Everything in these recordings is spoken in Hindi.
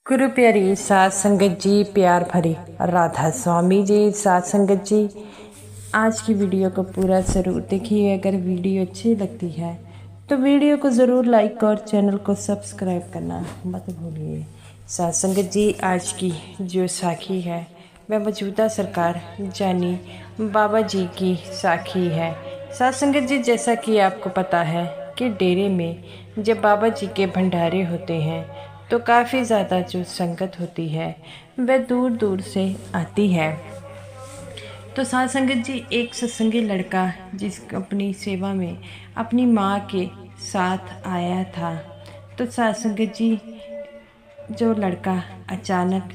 गुरु प्यारी सात संगत जी, प्यार भरी राधा स्वामी जी। सात संगत जी, आज की वीडियो को पूरा ज़रूर देखिए। अगर वीडियो अच्छी लगती है तो वीडियो को ज़रूर लाइक और चैनल को सब्सक्राइब करना मत भूलिए। सात संगत जी, आज की जो साखी है वह मौजूदा सरकार जानी बाबा जी की साखी है। सात संगत जी, जैसा कि आपको पता है कि डेरे में जब बाबा जी के भंडारे होते हैं तो काफ़ी ज़्यादा जो संगत होती है वह दूर दूर से आती है। तो सात संगत जी, एक सत्संगी लड़का जिस अपनी सेवा में अपनी माँ के साथ आया था, तो सात संगत जी, जो लड़का अचानक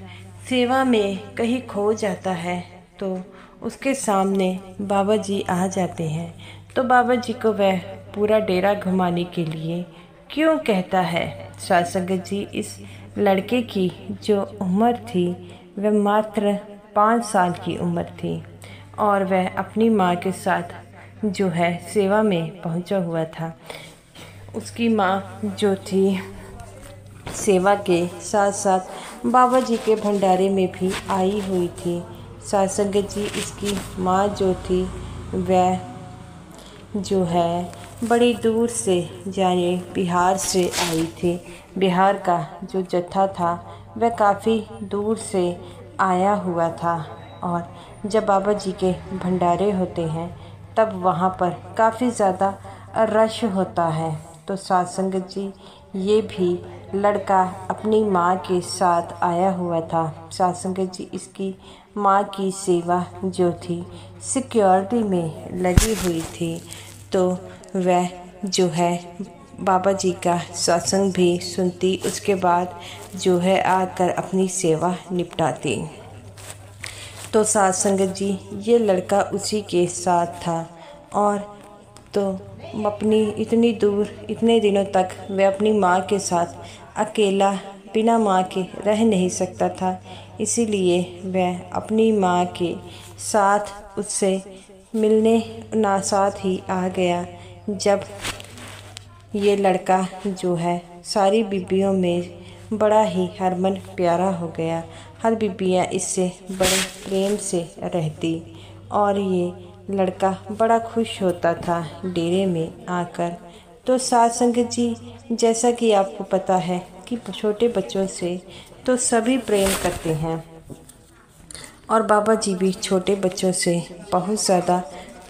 सेवा में कहीं खो जाता है तो उसके सामने बाबा जी आ जाते हैं। तो बाबा जी को वह पूरा डेरा घुमाने के लिए क्यों कहता है। सात संगत जी, इस लड़के की जो उम्र थी वह मात्र 5 साल की उम्र थी और वह अपनी माँ के साथ जो है सेवा में पहुंचा हुआ था। उसकी माँ जो थी सेवा के साथ साथ बाबा जी के भंडारे में भी आई हुई थी। सात संगत जी, इसकी माँ जो थी वह जो है बड़ी दूर से यानी बिहार से आई थी। बिहार का जो जत्था था वह काफ़ी दूर से आया हुआ था और जब बाबा जी के भंडारे होते हैं तब वहाँ पर काफ़ी ज़्यादा रश होता है। तो सात संगत जी, ये भी लड़का अपनी माँ के साथ आया हुआ था। सात संगत जी, इसकी माँ की सेवा जो थी सिक्योरिटी में लगी हुई थी, तो वह जो है बाबा जी का सत्संग भी सुनती, उसके बाद जो है आकर अपनी सेवा निपटाती। तो सात संगत जी, ये लड़का उसी के साथ था और तो अपनी इतनी दूर इतने दिनों तक वह अपनी माँ के साथ अकेला बिना माँ के रह नहीं सकता था, इसीलिए वह अपनी माँ के साथ उससे मिलने ना साथ ही आ गया। जब ये लड़का जो है सारी बीबियों में बड़ा ही हरमन प्यारा हो गया। हर बीबियाँ इससे बड़े प्रेम से रहती और ये लड़का बड़ा खुश होता था डेरे में आकर। तो सात संगत जी, जैसा कि आपको पता है कि छोटे बच्चों से तो सभी प्रेम करते हैं और बाबा जी भी छोटे बच्चों से बहुत ज़्यादा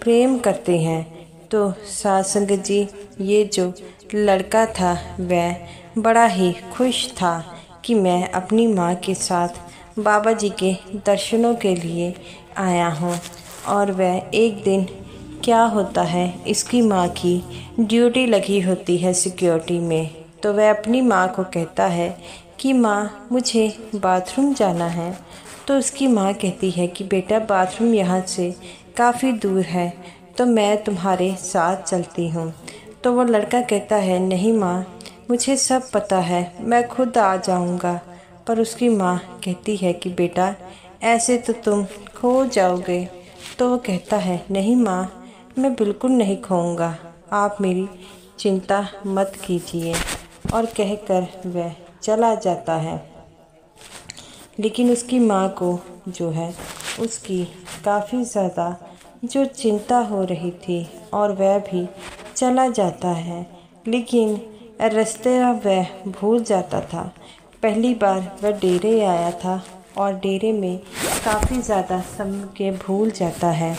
प्रेम करते हैं। तो सात संगत जी, ये जो लड़का था वह बड़ा ही खुश था कि मैं अपनी माँ के साथ बाबा जी के दर्शनों के लिए आया हूँ। और वह एक दिन क्या होता है, इसकी माँ की ड्यूटी लगी होती है सिक्योरिटी में, तो वह अपनी माँ को कहता है कि माँ, मुझे बाथरूम जाना है। तो उसकी माँ कहती है कि बेटा, बाथरूम यहाँ से काफ़ी दूर है, तो मैं तुम्हारे साथ चलती हूँ। तो वो लड़का कहता है, नहीं माँ, मुझे सब पता है, मैं खुद आ जाऊँगा। पर उसकी माँ कहती है कि बेटा, ऐसे तो तुम खो जाओगे। तो वो कहता है, नहीं माँ, मैं बिल्कुल नहीं खोऊंगा, आप मेरी चिंता मत कीजिए। और कहकर वह चला जाता है। लेकिन उसकी माँ को जो है उसकी काफ़ी ज़्यादा जो चिंता हो रही थी और वह भी चला जाता है, लेकिन रास्ते वह भूल जाता था। पहली बार वह डेरे आया था और डेरे में काफ़ी ज़्यादा समय के भूल जाता है।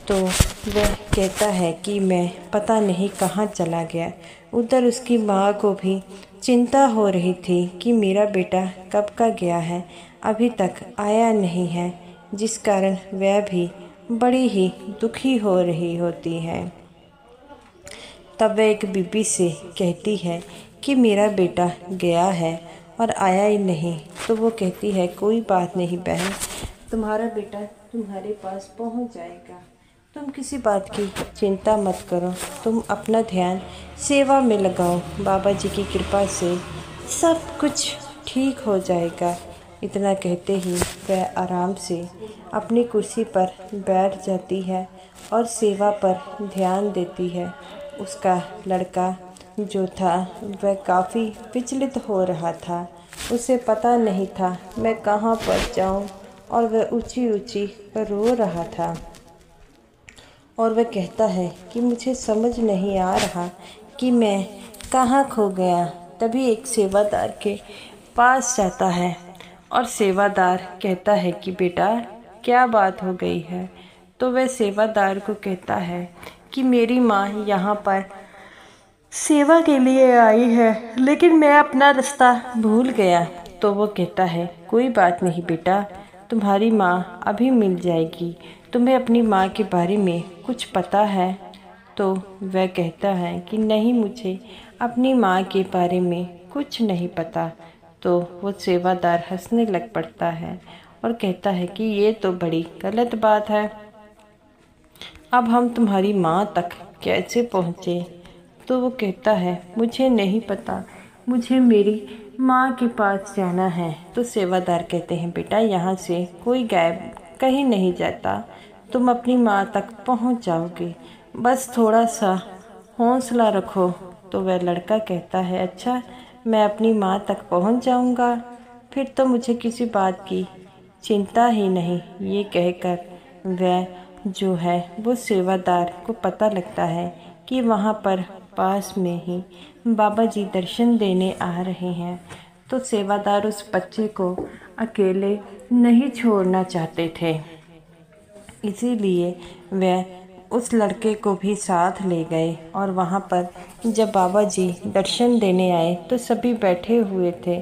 तो वह कहता है कि मैं पता नहीं कहाँ चला गया। उधर उसकी माँ को भी चिंता हो रही थी कि मेरा बेटा कब का गया है, अभी तक आया नहीं है, जिस कारण वह भी बड़ी ही दुखी हो रही होती है। तब वह एक बीबी से कहती है कि मेरा बेटा गया है और आया ही नहीं। तो वो कहती है, कोई बात नहीं बहन, तुम्हारा बेटा तुम्हारे पास पहुंच जाएगा, तुम किसी बात की चिंता मत करो, तुम अपना ध्यान सेवा में लगाओ, बाबा जी की कृपा से सब कुछ ठीक हो जाएगा। इतना कहते ही वह आराम से अपनी कुर्सी पर बैठ जाती है और सेवा पर ध्यान देती है। उसका लड़का जो था वह काफ़ी विचलित हो रहा था उसे पता नहीं था मैं कहाँ पर जाऊँ, और वह ऊंची ऊंची रो रहा था। और वह कहता है कि मुझे समझ नहीं आ रहा कि मैं कहाँ खो गया। तभी एक सेवादार के पास जाता है और सेवादार कहता है कि बेटा क्या बात हो गई है। तो वह सेवादार को कहता है कि मेरी माँ यहाँ पर सेवा के लिए आई है, लेकिन मैं अपना रास्ता भूल गया। तो वो कहता है कोई बात नहीं बेटा, तुम्हारी माँ अभी मिल जाएगी। तुम्हें अपनी माँ के बारे में कुछ पता है? तो वह कहता है कि नहीं, मुझे अपनी माँ के बारे में कुछ नहीं पता। तो वो सेवादार हंसने लग पड़ता है और कहता है कि ये तो बड़ी गलत बात है। अब हम तुम्हारी माँ तक कैसे पहुँचे? तो वो कहता है मुझे नहीं पता, मुझे मेरी माँ के पास जाना है। तो सेवादार कहते हैं बेटा यहाँ से कोई गायब कहीं नहीं जाता, तुम अपनी माँ तक पहुँच जाओगे, बस थोड़ा सा हौसला रखो। तो वह लड़का कहता है अच्छा, मैं अपनी माँ तक पहुँच जाऊँगा, फिर तो मुझे किसी बात की चिंता ही नहीं। ये कहकर वह जो है वो सेवादार को पता लगता है कि वहाँ पर पास में ही बाबा जी दर्शन देने आ रहे हैं। तो सेवादार उस बच्चे को अकेले नहीं छोड़ना चाहते थे, इसीलिए वह उस लड़के को भी साथ ले गए। और वहाँ पर जब बाबा जी दर्शन देने आए तो सभी बैठे हुए थे।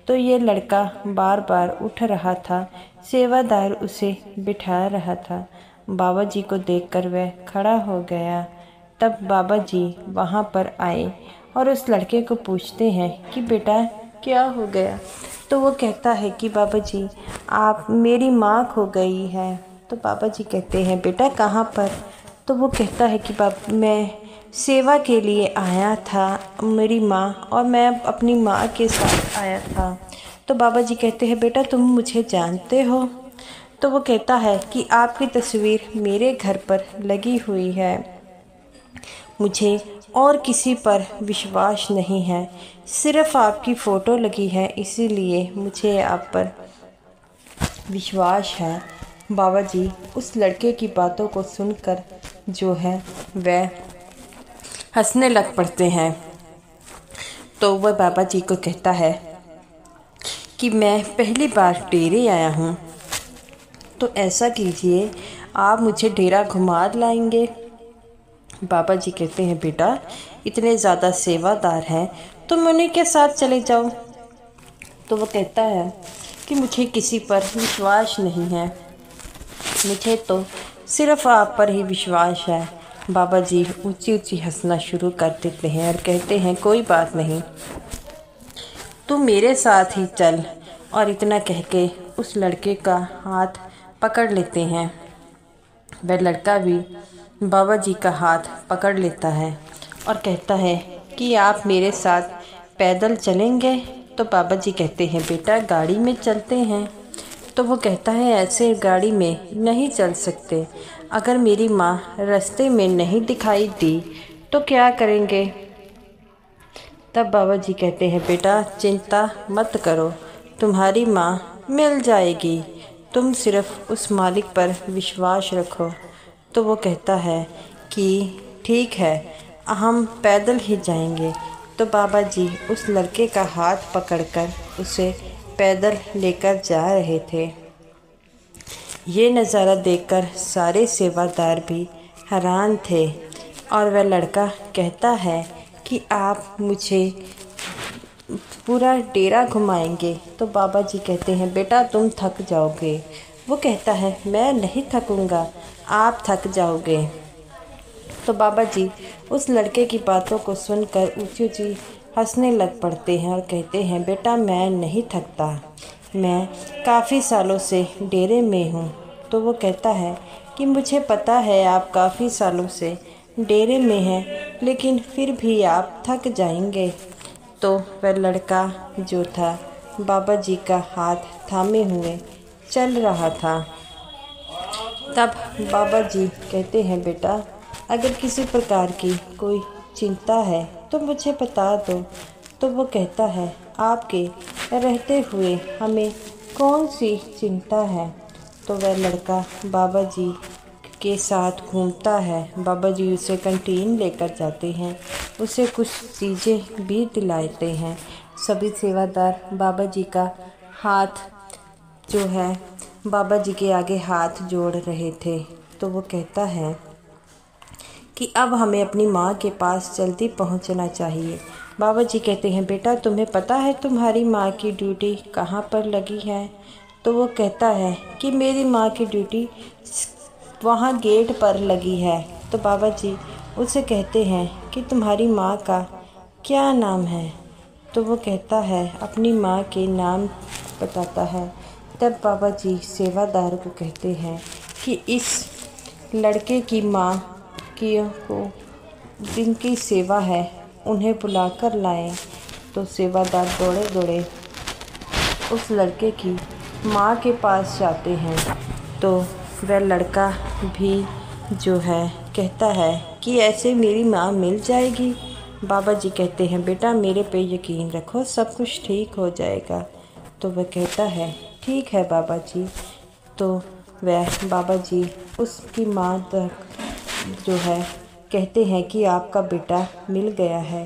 तो ये लड़का बार बार उठ रहा था, सेवादार उसे बिठा रहा था। बाबा जी को देखकर वह खड़ा हो गया। तब बाबा जी वहाँ पर आए और उस लड़के को पूछते हैं कि बेटा क्या हो गया? तो वो कहता है कि बाबा जी आप मेरी माँ खो गई है। तो बाबा जी कहते हैं बेटा कहाँ पर? तो वो कहता है कि मैं सेवा के लिए आया था, मेरी माँ और मैं अपनी माँ के साथ आया था। तो बाबा जी कहते हैं बेटा तुम मुझे जानते हो? तो वो कहता है कि आपकी तस्वीर मेरे घर पर लगी हुई है, मुझे और किसी पर विश्वास नहीं है, सिर्फ आपकी फ़ोटो लगी है, इसीलिए मुझे आप पर विश्वास है। बाबा जी उस लड़के की बातों को सुनकर जो है वह हंसने लग पड़ते हैं। तो वह बाबा जी को कहता है कि मैं पहली बार डेरे आया हूँ, तो ऐसा कीजिए आप मुझे डेरा घुमा लाएंगे। बाबा जी कहते हैं बेटा इतने ज़्यादा सेवादार हैं तो मैं उन्हीं के साथ चले जाऊँ। तो वो कहता है कि मुझे किसी पर विश्वास नहीं है, मुझे तो सिर्फ आप पर ही विश्वास है। बाबा जी ऊंची ऊंची हंसना शुरू कर देते हैं और कहते हैं कोई बात नहीं, तू मेरे साथ ही चल। और इतना कह के उस लड़के का हाथ पकड़ लेते हैं। वह लड़का भी बाबा जी का हाथ पकड़ लेता है और कहता है कि आप मेरे साथ पैदल चलेंगे? तो बाबा जी कहते हैं बेटा गाड़ी में चलते हैं। तो वो कहता है ऐसे गाड़ी में नहीं चल सकते, अगर मेरी माँ रास्ते में नहीं दिखाई दी तो क्या करेंगे? तब बाबा जी कहते हैं बेटा चिंता मत करो, तुम्हारी माँ मिल जाएगी, तुम सिर्फ उस मालिक पर विश्वास रखो। तो वो कहता है कि ठीक है हम पैदल ही जाएंगे। तो बाबा जी उस लड़के का हाथ पकड़कर उसे पैदल लेकर जा रहे थे। ये नज़ारा देखकर सारे सेवादार भी हैरान थे और वह लड़का कहता है कि आप मुझे पूरा डेरा घुमाएंगे। तो बाबा जी कहते हैं बेटा तुम थक जाओगे। वो कहता है मैं नहीं थकूंगा, आप थक जाओगे। तो बाबा जी उस लड़के की बातों को सुनकर ऊंची ऊंची हंसने लग पड़ते हैं और कहते हैं बेटा मैं नहीं थकता, मैं काफ़ी सालों से डेरे में हूँ। तो वो कहता है कि मुझे पता है आप काफ़ी सालों से डेरे में हैं, लेकिन फिर भी आप थक जाएंगे। तो वह लड़का जो था बाबा जी का हाथ थामे हुए चल रहा था। तब बाबा जी कहते हैं बेटा अगर किसी प्रकार की कोई चिंता है तो मुझे बता दो। तो वो कहता है आपके रहते हुए हमें कौन सी चिंता है। तो वह लड़का बाबा जी के साथ घूमता है। बाबा जी उसे कैंटीन लेकर जाते हैं, उसे कुछ चीज़ें भी दिलाते हैं। सभी सेवादार बाबा जी का हाथ जो है बाबा जी के आगे हाथ जोड़ रहे थे। तो वो कहता है कि अब हमें अपनी माँ के पास जल्दी पहुँचना चाहिए। बाबा जी कहते हैं, बेटा तुम्हें पता है तुम्हारी माँ की ड्यूटी कहाँ पर लगी है। तो वो कहता है कि मेरी माँ की ड्यूटी वहाँ गेट पर लगी है। तो बाबा जी उसे कहते हैं कि तुम्हारी माँ का क्या नाम है। तो वो कहता है अपनी माँ के नाम बताता है। तब बाबा जी सेवादार को कहते हैं कि इस लड़के की माँ की को जिनकी सेवा है उन्हें बुलाकर लाएं। तो सेवादार दौड़े दौड़े उस लड़के की माँ के पास जाते हैं। तो वह लड़का भी जो है कहता है कि ऐसे मेरी माँ मिल जाएगी। बाबा जी कहते हैं, बेटा मेरे पे यकीन रखो, सब कुछ ठीक हो जाएगा। तो वह कहता है ठीक है बाबा जी। तो वह बाबा जी उसकी माँ तक जो है कहते हैं कि आपका बेटा मिल गया है।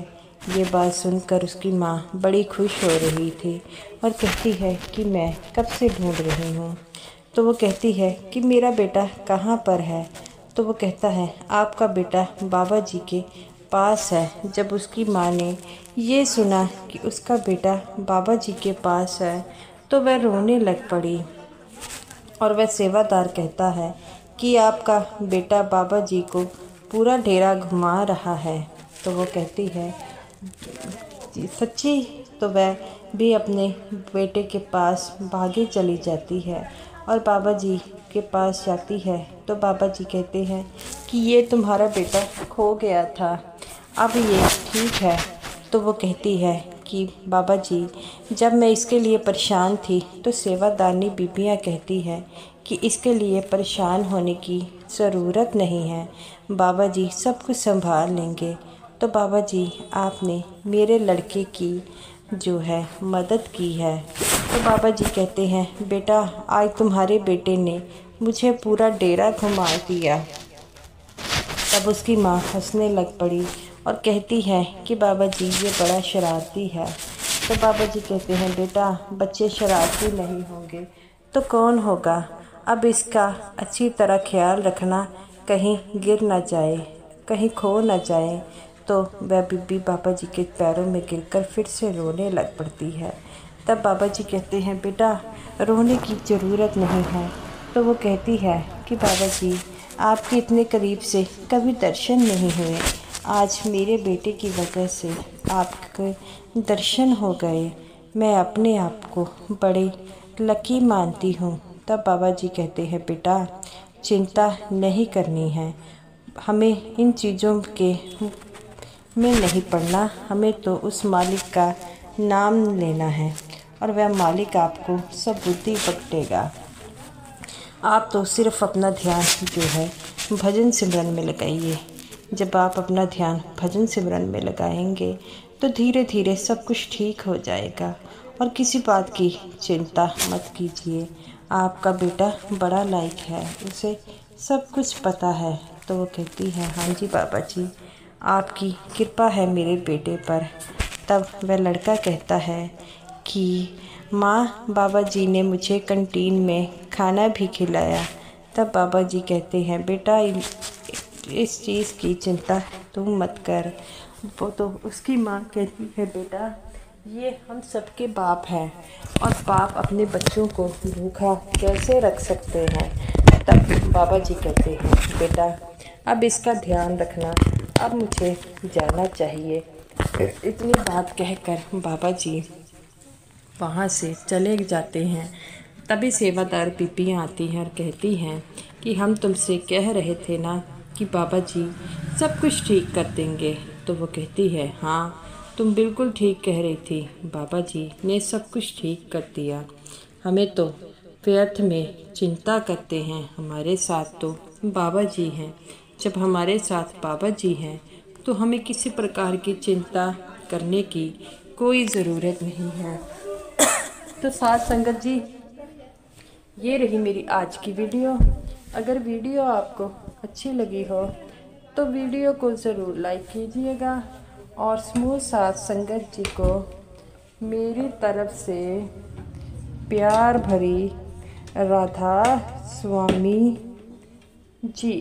ये बात सुनकर उसकी माँ बड़ी खुश हो रही थी और कहती है कि मैं कब से ढूंढ रही हूँ। तो वो कहती है कि मेरा बेटा कहाँ पर है। तो वो कहता है आपका बेटा बाबा जी के पास है। जब उसकी माँ ने ये सुना कि उसका बेटा बाबा जी के पास है तो वह रोने लग पड़ी। और वह सेवादार कहता है कि आपका बेटा बाबा जी को पूरा डेरा घुमा रहा है। तो वो कहती है सच्ची। तो वह भी अपने बेटे के पास भागी चली जाती है और बाबा जी के पास जाती है। तो बाबा जी कहते हैं कि ये तुम्हारा बेटा खो गया था, अब ये ठीक है। तो वो कहती है कि बाबा जी जब मैं इसके लिए परेशान थी तो सेवादारनी बीबियाँ कहती है कि इसके लिए परेशान होने की ज़रूरत नहीं है, बाबा जी सब कुछ संभाल लेंगे। तो बाबा जी आपने मेरे लड़के की जो है मदद की है। तो बाबा जी कहते हैं बेटा आज तुम्हारे बेटे ने मुझे पूरा डेरा घुमा दिया। तब उसकी माँ हंसने लग पड़ी और कहती है कि बाबा जी ये बड़ा शरारती है। तो बाबा जी कहते हैं बेटा बच्चे शरारती नहीं होंगे तो कौन होगा, अब इसका अच्छी तरह ख्याल रखना, कहीं गिर ना जाए, कहीं खो ना जाए। तो वह बीबी बाबा जी के पैरों में गिरकर फिर से रोने लग पड़ती है। तब बाबा जी कहते हैं बेटा रोने की ज़रूरत नहीं है। तो वो कहती है कि बाबा जी आपके इतने करीब से कभी दर्शन नहीं हुए, आज मेरे बेटे की वजह से आपके दर्शन हो गए, मैं अपने आप को बड़े लकी मानती हूँ। तब बाबा जी कहते हैं बेटा चिंता नहीं करनी है, हमें इन चीज़ों के में नहीं पड़ना, हमें तो उस मालिक का नाम लेना है और वह मालिक आपको सब बुद्धि बख्शेगा। आप तो सिर्फ़ अपना ध्यान जो है भजन सिमरन में लगाइए। जब आप अपना ध्यान भजन सिमरन में लगाएंगे तो धीरे धीरे सब कुछ ठीक हो जाएगा और किसी बात की चिंता मत कीजिए। आपका बेटा बड़ा लायक है, उसे सब कुछ पता है। तो वो कहती है हाँ जी बाबा जी आपकी कृपा है मेरे बेटे पर। तब वह लड़का कहता है कि माँ बाबा जी ने मुझे कैंटीन में खाना भी खिलाया। तब बाबा जी कहते हैं बेटा इस चीज़ की चिंता तुम मत कर। वो तो उसकी माँ कहती है बेटा ये हम सबके बाप हैं और बाप अपने बच्चों को भूखा कैसे रख सकते हैं। तब बाबा जी कहते हैं बेटा अब इसका ध्यान रखना, अब मुझे जाना चाहिए। इतनी बात कहकर बाबा जी वहाँ से चले जाते हैं। तभी सेवादार बीबियाँ आती हैं और कहती हैं कि हम तुमसे कह रहे थे ना कि बाबा जी सब कुछ ठीक कर देंगे। तो वो कहती है हाँ तुम बिल्कुल ठीक कह रही थी, बाबा जी ने सब कुछ ठीक कर दिया। हमें तो व्यर्थ में चिंता करते हैं, हमारे साथ तो बाबा जी हैं। जब हमारे साथ बाबा जी हैं तो हमें किसी प्रकार की चिंता करने की कोई ज़रूरत नहीं है। तो साथ संगत जी, ये रही मेरी आज की वीडियो। अगर वीडियो आपको अच्छी लगी हो तो वीडियो को ज़रूर लाइक कीजिएगा और समूह साथ संगत जी को मेरी तरफ से प्यार भरी राधा स्वामी जी।